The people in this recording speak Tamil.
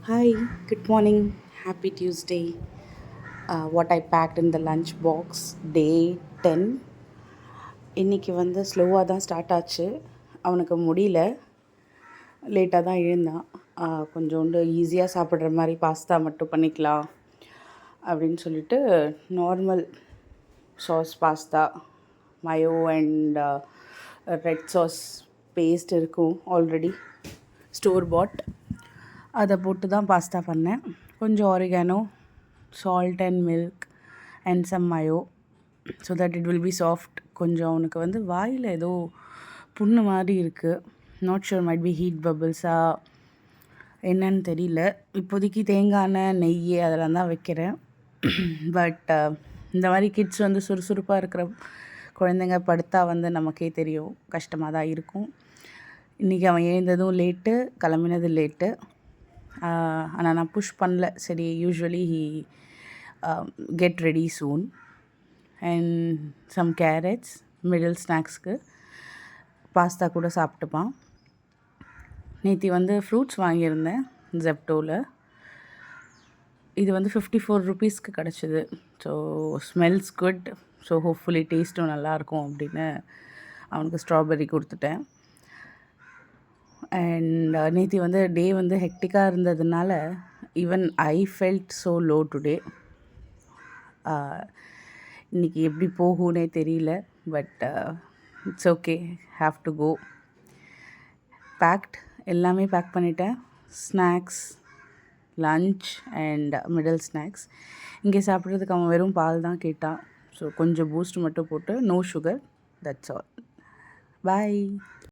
Hi, good morning. Happy Tuesday. What I packed in the lunch box, day 10. இன்றைக்கி வந்து ஸ்லோவாக தான் ஸ்டார்ட் ஆச்சு. அவனுக்கு முடியல, லேட்டாக தான் எழுந்தான். கொஞ்சோண்டு ஈஸியாக சாப்பிட்ற மாதிரி பாஸ்தா மட்டும் பண்ணிக்கலாம் அப்படின்னு சொல்லிட்டு normal sauce pasta mayo and red sauce paste இருக்கும் ஆல்ரெடி ஸ்டோர் பாட். அதை போட்டு தான் பாஸ்தா பண்ணேன். கொஞ்சம் oregano, salt and milk and some mayo so that it will be soft. கொஞ்சம் அவனுக்கு வந்து வாயில் ஏதோ புண்ணு மாதிரி இருக்குது. Not sure, might be heat பபிள்ஸா என்னன்னு தெரியல. இப்போதைக்கு தேங்காய் எண்ணெய், நெய் அதெல்லாம் தான் வைக்கிறேன். பட் இந்த மாதிரி கிட்ஸ் வந்து சுறுசுறுப்பாக இருக்கிற குழந்தைங்க படுத்தா வந்து நமக்கே தெரியும், கஷ்டமாக தான் இருக்கும். இன்றைக்கி அவன் எழுந்ததும் லேட்டு, கிளம்பினது லேட்டு. ஆனால் நான் புஷ் பண்ணல. சரி, usually he get ready soon. And some carrots middle ஸ்நாக்ஸ்க்கு பாஸ்தா கூட சாப்பிட்டுப்பான். நேற்று வந்து ஃப்ரூட்ஸ் வாங்கியிருந்தேன் ஜெப்டோவில். இது வந்து 54 ருபீஸ்க்கு கிடச்சிது. So smells good. So hopefully டேஸ்ட்டும் நல்லாயிருக்கும் அப்படின்னு அவனுக்கு ஸ்ட்ராபெர்ரி கொடுத்துட்டேன். அண்ட் நேற்று வந்து டே வந்து ஹெக்டிக்காக இருந்ததுனால even I felt so low today. இன்றைக்கி எப்படி போகும்னே தெரியல. But it's okay, have to go. Packed எல்லாமே பேக் பண்ணிட்டேன். Snacks, lunch and middle snacks. இங்கே சாப்பிட்றதுக்கு அவன் வெறும் பால் தான் கேட்டான். ஸோ கொஞ்சம் பூஸ்ட் மட்டும் போட்டு, no sugar, that's all. Bye.